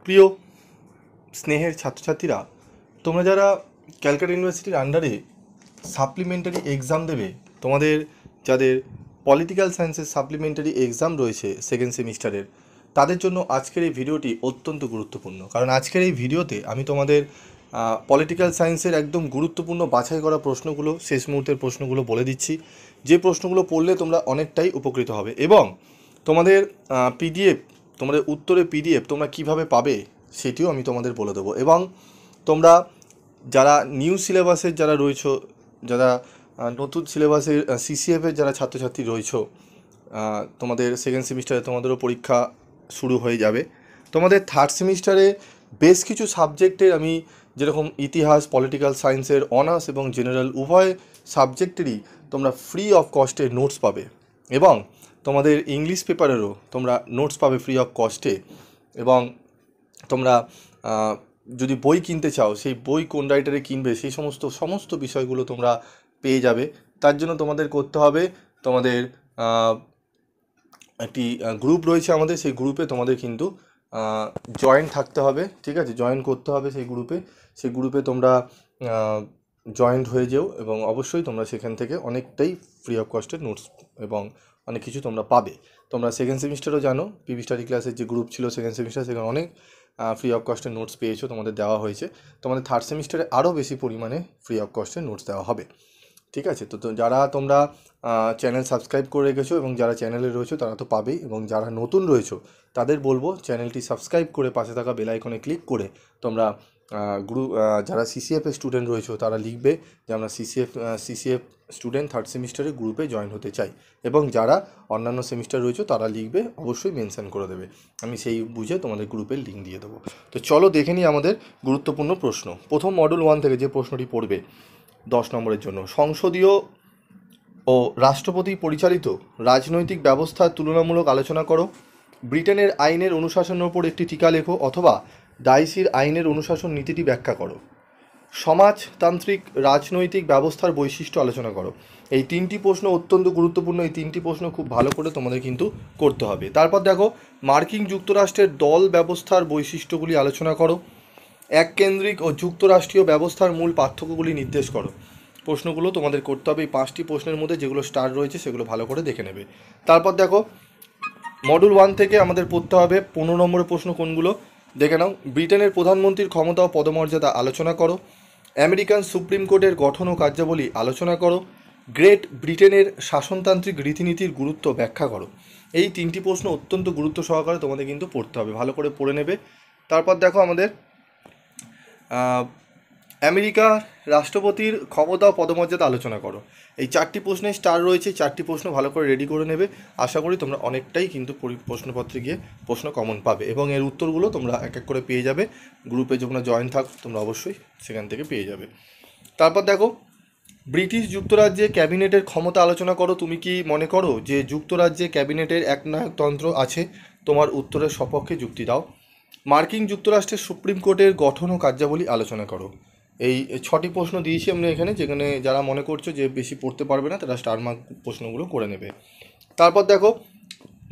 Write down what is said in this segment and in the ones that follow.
প্রিয় স্নেহের ছাত্রছাত্রীরা, তোমরা যারা ক্যালকাটা ইউনিভার্সিটির আন্ডারে সাপ্লিমেন্টারি এক্সাম দেবে, তোমাদের যাদের পলিটিক্যাল সায়েন্সের সাপ্লিমেন্টারি এক্সাম রয়েছে সেকেন্ড সেমিস্টারের, তাদের জন্য আজকের এই ভিডিওটি অত্যন্ত গুরুত্বপূর্ণ। কারণ আজকের এই ভিডিওতে আমি তোমাদের পলিটিক্যাল সায়েন্সের একদম গুরুত্বপূর্ণ বাছাই করা প্রশ্নগুলো, শেষ মুহূর্তের প্রশ্নগুলো বলে দিচ্ছি, যে প্রশ্নগুলো পড়লে তোমরা অনেকটাই উপকৃত হবে। এবং তোমাদের পিডিএফ, তোমাদের উত্তরের পিডিএফ তোমরা কিভাবে পাবে সেটিও আমি তোমাদের বলে দেবো। এবং তোমরা যারা নিউ সিলেবাসের যারা রয়েছো, যারা নতুন সিলেবাসের সিসিএফের যারা ছাত্রছাত্রী রয়েছো, তোমাদের সেকেন্ড সেমিস্টারে তোমাদেরও পরীক্ষা শুরু হয়ে যাবে। তোমাদের থার্ড সেমিস্টারে বেশ কিছু সাবজেক্টের আমি, যেরকম ইতিহাস, পলিটিক্যাল সায়েন্সের অনার্স এবং জেনারেল উভয় সাবজেক্টেরই তোমরা ফ্রি অফ কস্টে নোটস পাবে। এবং তোমাদের ইংলিশ পেপারেরও তোমরা নোটস পাবে ফ্রি অফ কস্টে। এবং তোমরা যদি বই কিনতে চাও, সেই বই কোন রাইটারে কিনবে সেই সমস্ত বিষয়গুলো তোমরা পেয়ে যাবে। তার জন্য তোমাদের করতে হবে, তোমাদের একটি গ্রুপ রয়েছে আমাদের, সেই গ্রুপে তোমাদের কিন্তু জয়েন থাকতে হবে, ঠিক আছে? জয়েন করতে হবে সেই গ্রুপে তোমরা জয়েন্ট হয়ে যেও এবং অবশ্যই তোমরা সেখান থেকে অনেকটাই ফ্রি অফ কস্টের নোটস এবং অনেক কিছু তোমরা পাবে। তোমরা সেকেন্ড সেমিস্টারও জানো, পিভি স্টাডি ক্লাসের যে গ্রুপ ছিল সেকেন্ড সেমিস্টার, সেখানে অনেক ফ্রি অফ কস্টের নোটস পেয়েছো, তোমাদের দেওয়া হয়েছে। তোমাদের থার্ড সেমিস্টারে আরও বেশি পরিমাণে ফ্রি অফ কস্টের নোটস দেওয়া হবে, ঠিক আছে? তো যারা তোমরা চ্যানেল সাবস্ক্রাইব করে রেখেছো এবং যারা চ্যানেলে রয়েছো তারা তো পাবেই, এবং যারা নতুন রয়েছো তাদের বলবো চ্যানেলটি সাবস্ক্রাইব করে পাশে থাকা বেল আইকনে ক্লিক করে তোমরা যারা সিসিএফের স্টুডেন্ট রয়েছো তারা লিখবে যে আমরা সিসিএফ স্টুডেন্ট থার্ড সেমিস্টারে গ্রুপে জয়েন হতে চাই। এবং যারা অন্যান্য সেমিস্টার রয়েছে তারা লিখবে, অবশ্যই মেনশন করে দেবে, আমি সেই বুঝে তোমাদের গ্রুপের লিঙ্ক দিয়ে দেবো। তো চলো দেখে নিই আমাদের গুরুত্বপূর্ণ প্রশ্ন। প্রথম মডেল 1 থেকে যে প্রশ্নটি পড়বে 10 নম্বরের জন্য, সংসদীয় ও রাষ্ট্রপতি পরিচালিত রাজনৈতিক ব্যবস্থার তুলনামূলক আলোচনা করো। ব্রিটেনের আইনের অনুশাসনের ওপর একটি টিকা লেখো, অথবা ডাইসির আইনের অনুশাসন নীতিটি ব্যাখ্যা করো। সমাজতান্ত্রিক রাজনৈতিক ব্যবস্থার বৈশিষ্ট্য আলোচনা করো। এই তিনটি প্রশ্ন অত্যন্ত গুরুত্বপূর্ণ। এই তিনটি প্রশ্ন খুব ভালো করে তোমাদের কিন্তু করতে হবে। তারপর দেখো, মার্কিন যুক্তরাষ্ট্রের দল ব্যবস্থার বৈশিষ্ট্যগুলি আলোচনা করো। এককেন্দ্রিক ও যুক্তরাষ্ট্রীয় ব্যবস্থার মূল পার্থক্যগুলি নির্দেশ করো। প্রশ্নগুলো তোমাদের করতে হবে এই 5টি প্রশ্নের মধ্যে, যেগুলো স্টার রয়েছে সেগুলো ভালো করে দেখে নেবে। তারপর দেখো, মডুল 1 থেকে আমাদের পড়তে হবে 15 নম্বরের প্রশ্ন কোনগুলো দেখে নাও। ব্রিটেনের প্রধানমন্ত্রীর ক্ষমতা ও পদমর্যাদা আলোচনা করো। আমেরিকান সুপ্রিম কোর্টের গঠন ও কার্যাবলী আলোচনা করো। গ্রেট ব্রিটেনের শাসনতান্ত্রিক রীতিনীতির গুরুত্ব ব্যাখ্যা করো। এই 3টি প্রশ্ন অত্যন্ত গুরুত্ব সহকারে তোমাদের কিন্তু পড়তে হবে, ভালো করে পড়ে নেবে। তারপর দেখো, আমাদের আমেরিকা রাষ্ট্রপতির ক্ষমতা ও পদমর্যাদা আলোচনা করো। এই 4টি প্রশ্নে স্টার রয়েছে, 4টি প্রশ্ন ভালো করে রেডি করে নেবে। আশা করি তোমরা অনেকটাই কিন্তু প্রশ্নপত্রে গিয়ে প্রশ্ন কমন পাবে, এবং এর উত্তরগুলো তোমরা এক এক করে পেয়ে যাবে। গ্রুপে যখন জয়েন থাক তোমরা অবশ্যই সেখান থেকে পেয়ে যাবে। তারপর দেখো, ব্রিটিশ যুক্তরাজ্যে ক্যাবিনেটের ক্ষমতা আলোচনা করো। তুমি কি মনে করো যে যুক্তরাজ্যে ক্যাবিনেটের একনায়কতন্ত্র আছে? তোমার উত্তরের সপক্ষে যুক্তি দাও। মার্কিন যুক্তরাষ্ট্রের সুপ্রিম কোর্টের গঠন ও কার্যাবলী আলোচনা করো। এই 6টি প্রশ্ন দিয়েছি আমরা এখানে, যেখানে যারা মনে করছো যে বেশি পড়তে পারবে না তারা স্টার মার্ক প্রশ্নগুলো করে নেবে। তারপর দেখো,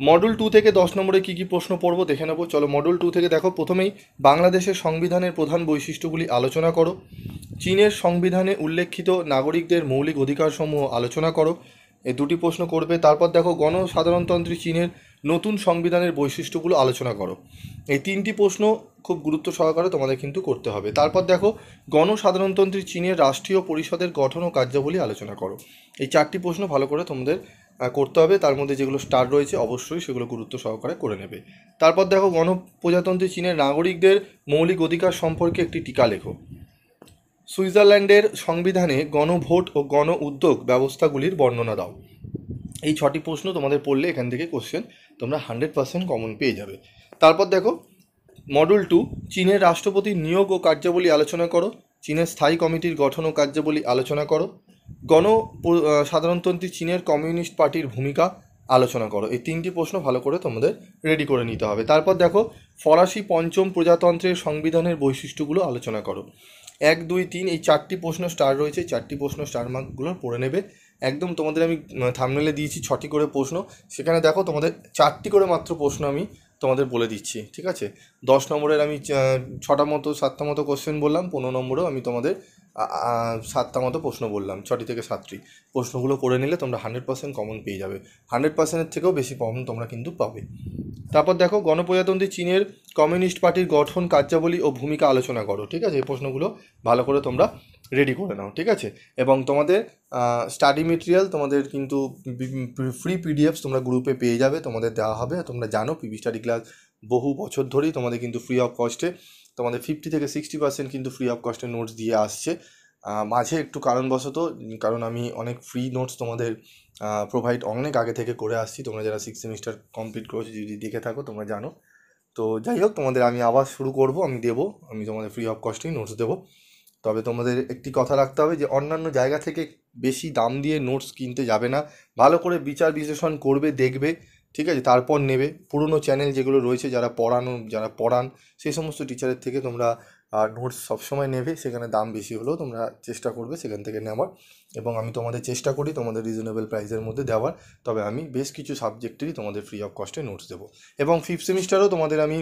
মডেল 2 থেকে 10 নম্বরে কী কী প্রশ্ন পড়বো দেখে নেবো। চলো, মডেল 2 থেকে দেখো, প্রথমেই বাংলাদেশের সংবিধানের প্রধান বৈশিষ্ট্যগুলি আলোচনা করো। চীনের সংবিধানে উল্লেখিত নাগরিকদের মৌলিক অধিকারসমূহ আলোচনা করো। এই 2টি প্রশ্ন করবে। তারপর দেখো, গণসাধারণতন্ত্রী চীনের নতুন সংবিধানের বৈশিষ্ট্যগুলো আলোচনা করো। এই 3টি প্রশ্ন খুব গুরুত্ব সহকারে তোমাদের কিন্তু করতে হবে। তারপর দেখো, গণসাধারণতন্ত্রী চীনের রাষ্ট্রীয় পরিষদের গঠন ও কার্যাবলী আলোচনা করো। এই 4টি প্রশ্ন ভালো করে তোমাদের করতে হবে। তার মধ্যে যেগুলো স্টার রয়েছে অবশ্যই সেগুলো গুরুত্ব সহকারে করে নেবে। তারপর দেখো, গণপ্রজাতন্ত্রী চীনের নাগরিকদের মৌলিক অধিকার সম্পর্কে একটি টিকা লেখো। সুইজারল্যান্ডের সংবিধানে গণভোট ও গণ উদ্যোগ ব্যবস্থাগুলির বর্ণনা দাও। এই 6টি প্রশ্ন তোমাদের পড়লে এখান থেকে কোশ্চেন তোমরা 100% কমন পেয়ে যাবে। তারপর দেখো, মডেল 2, চীনের রাষ্ট্রপতির নিয়োগ ও কার্যাবলী আলোচনা করো। চীনের স্থায়ী কমিটির গঠন ও কার্যাবলী আলোচনা করো। সাধারণতন্ত্রী চীনের কমিউনিস্ট পার্টির ভূমিকা আলোচনা করো। এই 3টি প্রশ্ন ভালো করে তোমাদের রেডি করে নিতে হবে। তারপর দেখো, ফরাসি পঞ্চম প্রজাতন্ত্রের সংবিধানের বৈশিষ্ট্যগুলো আলোচনা করো। 1, 2, 3 এই 4টি প্রশ্ন স্টার রয়েছে, 4টি প্রশ্ন স্টার মার্কগুলো পড়ে নেবে। একদম তোমাদের আমি থাম্বনেলে দিয়েছি 6টি করে প্রশ্ন, সেখানে দেখো তোমাদের 4টি করে মাত্র প্রশ্ন আমি তোমাদের বলে দিচ্ছি, ঠিক আছে? 10 নম্বরের আমি 6টা মতো 7টা মতো কোশ্চেন বললাম, 15 নম্বরেও আমি তোমাদের 7টা মতো প্রশ্ন বললাম, 6টি থেকে 7টি প্রশ্নগুলো করে নিলে তোমরা 100% কমন পেয়ে যাবে। 100%-এর থেকেও বেশি কমন তোমরা কিন্তু পাবে। তারপর দেখো, গণপ্রজাতন্ত্রী চীনের কমিউনিস্ট পার্টির গঠন, কার্যাবলী ও ভূমিকা আলোচনা করো, ঠিক আছে? এই প্রশ্নগুলো ভালো করে তোমরা রেডি করে নাও, ঠিক আছে? এবং তোমাদের স্টাডি মেটেরিয়াল তোমাদের কিন্তু ফ্রি পিডিএফস তোমরা গ্রুপে পেয়ে যাবে, তোমাদের দেওয়া হবে। তোমরা জানো পিভি স্টাডি ক্লাস বহু বছর ধরেই তোমাদের কিন্তু ফ্রি অফ কস্টে তোমাদের 50 থেকে 60% কিন্তু ফ্রি অফ কস্টে নোটস দিয়ে আসছে। মাঝে একটু কারণবশত, কারণ আমি অনেক ফ্রি নোটস তোমাদের প্রোভাইড অনেক আগে থেকে করে আসছি, তোমরা যারা 6 সেমিস্টার কমপ্লিট করেছো যদি দেখে থাকো তোমরা জানো। তো যাই হোক, তোমাদের আমি আবার শুরু করব, আমি তোমাদের ফ্রি অফ কস্টেই নোটস দেবো। তবে তোমাদের একটি কথা রাখতে হবে যে অন্যান্য জায়গা থেকে বেশি দাম দিয়ে নোটস কিনতে যাবে না, ভালো করে বিচার বিশ্লেষণ করবে, দেখবে, ঠিক আছে? তারপর নেবে। পুরনো চ্যানেল যেগুলো রয়েছে যারা পড়ান সেই সমস্ত টিচারের থেকে তোমরা নোটস সবসময় নেবে, সেখানে দাম বেশি হলেও তোমরা চেষ্টা করবে সেখান থেকে নেওয়ার। এবং আমি তোমাদের চেষ্টা করি তোমাদের রিজনেবল প্রাইসের মধ্যে দেওয়ার। তবে আমি বেশ কিছু সাবজেক্টেরই তোমাদের ফ্রি অফ কস্টে নোটস দেবো। এবং 5th সেমিস্টারও তোমাদের আমি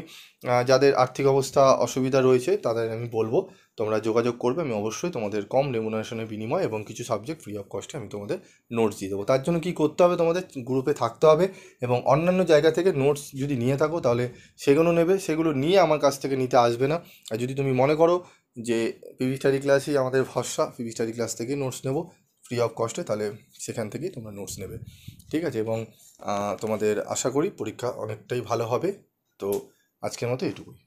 যাদের আর্থিক অবস্থা অসুবিধা রয়েছে তাদের আমি বলবো তোমরা যোগাযোগ করবে, আমি অবশ্যই তোমাদের কম রেমুনারেশনের বিনিময় এবং কিছু সাবজেক্ট ফ্রি অফ কস্টে আমি তোমাদের নোটস দিয়ে দেবো। তার জন্য কী করতে হবে, তোমাদের গ্রুপে থাকতে হবে এবং অন্যান্য জায়গা থেকে নোটস যদি নিয়ে থাকো তাহলে সেগুলো নেবে, সেগুলো নিয়ে আমার কাছ থেকে নিতে আসবে না। আর যদি তুমি মনে করো যে পিভি স্টাডি ক্লাসই আমাদের ভরসা, পিভি স্টাডি ক্লাস থেকেই নোটস নেবো ফ্রি অফ কস্টে, তাহলে সেখান থেকেই তোমরা নোটস নেবে, ঠিক আছে? এবং তোমাদের আশা করি পরীক্ষা অনেকটাই ভালো হবে। তো আজকের মতো এটুকুই।